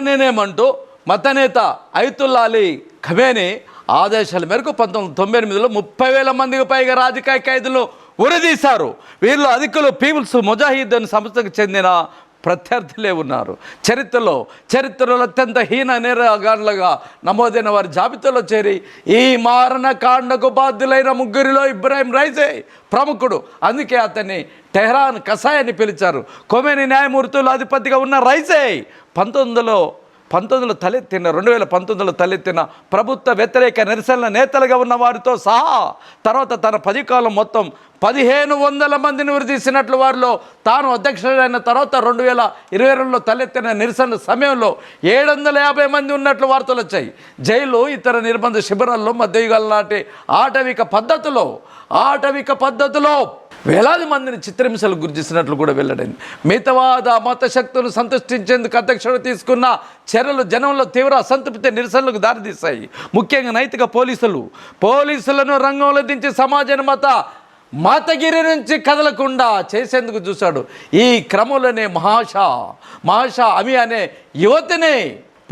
నేనేమంటూ మతనేత Ayatollah Ali Khamenei ఆదేశాల మేరకు 1998లో 30,000 మందికి పైగా రాజకీయ ఖైదీలు ఉరిదీశారు. వీళ్ళు అధికులు పీపుల్స్ ముజాహిదీన్ సంస్థకు చెందిన ప్రత్యర్థులే ఉన్నారు. చరిత్రలో అత్యంత హీన నేరగాళ్లుగా నమోదైన వారి జాబితాలో చేరి ఈ మారణకాండకు బాధ్యులైన ముగ్గురిలో ఇబ్రాహిం రైసీ ప్రముఖుడు. అందుకే అతన్ని టెహ్రాన్ కసాయ్ అని పిలిచారు. ఖొమేనీ న్యాయమూర్తులు అధిపతిగా ఉన్న రైసీ 2019లో తలెత్తిన ప్రభుత్వ వ్యతిరేక నిరసనల నేతలుగా ఉన్న వారితో సహా తర్వాత తన 10 కాలం మొత్తం 1,500 మందిని ఉరిదీసినట్లు వారిలో తాను అధ్యక్షుడైన తర్వాత 2022లో తలెత్తిన నిరసన సమయంలో 750 మంది ఉన్నట్లు వార్తలు వచ్చాయి. జైలు ఇతర నిర్బంధ శిబిరాల్లో మధ్యయుగాల నాటి ఆటవిక పద్ధతిలో వేలాది మందిని చిత్రహింసలు గురిచేసినట్లు కూడా వెల్లడైంది. మితవాద మత శక్తులను సంతృష్టించేందుకు అధ్యక్షుడు తీసుకున్న చర్యలు జనంలో తీవ్ర అసంతృప్తి నిరసనలకు దారితీశాయి. ముఖ్యంగా నైతిక పోలీసులను రంగంలో దించి సమాజాన్ని మతగిరి నుంచి కదలకుండా చేసేందుకు చూశాడు. ఈ క్రమంలోనే మహాషా అమి అనే యువతిని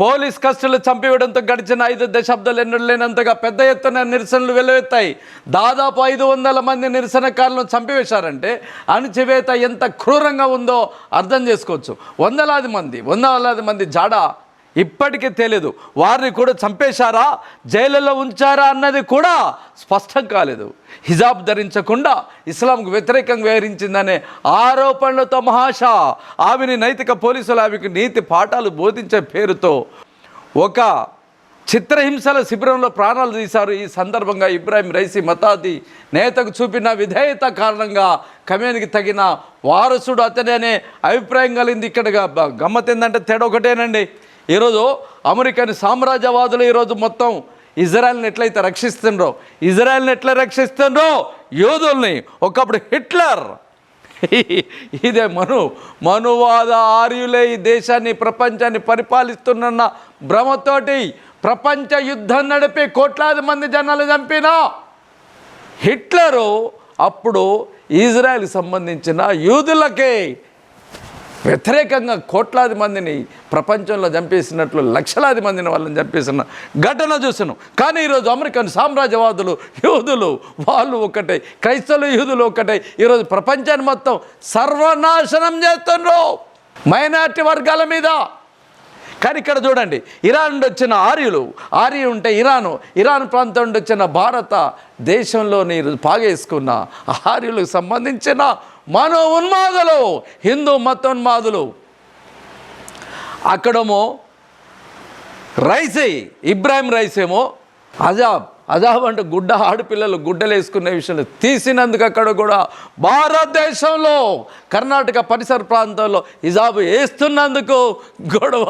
పోలీస్ కస్టడీలో చంపివేయడంతో గడిచిన 5 దశాబ్దాలు ఎన్నడూ లేనంతగా పెద్ద ఎత్తున నిరసనలు వెల్లువెత్తాయి. దాదాపు 500 మంది నిరసనకారులను చంపివేశారంటే అణచివేత ఎంత క్రూరంగా ఉందో అర్థం చేసుకోవచ్చు. వందలాది మంది జాడ ఇప్పటికీ తెలియదు. వారిని కూడా చంపేశారా, జైలులో ఉంచారా అన్నది కూడా స్పష్టం కాలేదు. హిజాబ్ ధరించకుండా ఇస్లాంకు వ్యతిరేకంగా వ్యవహరించిందనే ఆరోపణలతో మహాషా ఆమెని నైతిక పోలీసులు ఆమెకు నీతి పాఠాలు బోధించే పేరుతో ఒక చిత్రహింసల శిబిరంలో ప్రాణాలు తీశారు. ఈ సందర్భంగా ఇబ్రాహిం రైసీ మతాది నేతకు చూపిన విధేయత కారణంగా ఖమేనీకి తగిన వారసుడు అతనే అనే అభిప్రాయం కలిగింది. ఇక్కడ గమ్మత్ ఏంటంటే తేడా ఒకటేనండి. ఈరోజు అమెరికన్ సామ్రాజ్యవాదులు ఈరోజు మొత్తం ఇజ్రాయెల్ని ఎట్లయితే రక్షిస్తుండ్రో యోధుల్ని ఒకప్పుడు హిట్లర్, ఇదే మనువాద ఆర్యులే ఈ దేశాన్ని ప్రపంచాన్ని పరిపాలిస్తున్న భ్రమతోటి ప్రపంచ యుద్ధం నడిపి కోట్లాది మంది జనాలు చంపిన హిట్లరు అప్పుడు ఇజ్రాయెల్కి సంబంధించిన యూదులకే వ్యతిరేకంగా కోట్లాది మందిని ప్రపంచంలో చంపేసినట్లు లక్షలాది మందిని వాళ్ళని చంపేసిన ఘటన చూసాను. కానీ ఈరోజు అమెరికన్ సామ్రాజ్యవాదులు యూదులు వాళ్ళు ఒకటే, క్రైస్తవులు యూదులు ఒకటే ఈరోజు ప్రపంచాన్ని మొత్తం సర్వనాశనం చేస్తున్నారు మైనారిటీ వర్గాల మీద. కానీ ఇక్కడ చూడండి, ఇరాన్ నుండి వచ్చిన ఆర్యు ఉంటే ఇరాన్ ప్రాంతం నుండి వచ్చిన భారత దేశంలోని పాగేసుకున్న ఆర్యులకు సంబంధించిన ఉన్మాదులు, హిందూ మతోన్మాదులు. అక్కడేమో ఇబ్రాహిం రైసీ ఏమో అజాబ్ అంటే ఆడపిల్లలు గుడ్డలు వేసుకునే విషయంలో తీసినందుకు అక్కడ కూడా భారతదేశంలో కర్ణాటక పరిసర ప్రాంతాల్లో హిజాబ్ వేస్తున్నందుకు గొడవ.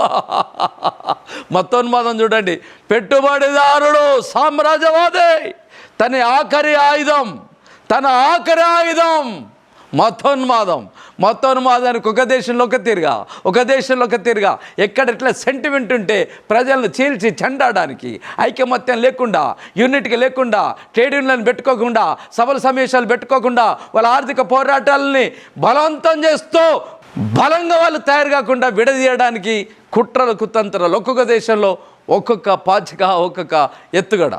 మతోన్మాదం చూడండి, పెట్టుబడిదారుడు సామ్రాజ్యవాది తన ఆఖరి ఆయుధం మతోన్మాదానికి ఒక దేశంలో ఒక తీరుగా ఎక్కడ ఎట్లా సెంటిమెంట్ ఉంటే ప్రజలను చీల్చి చెండాడానికి, ఐకమత్యం లేకుండా, యూనిట్గా లేకుండా, ట్రేడ్ యూనియన్లను పెట్టుకోకుండా, సభల సమావేశాలు పెట్టుకోకుండా వాళ్ళ ఆర్థిక పోరాటాలని బలవంతం చేస్తూ బలంగా వాళ్ళు తయారు కాకుండా విడదీయడానికి కుట్రలు కుతంత్రాలు ఒక్కొక్క దేశంలో ఒక్కొక్క పాచిక ఒక్కొక్క ఎత్తుగడ.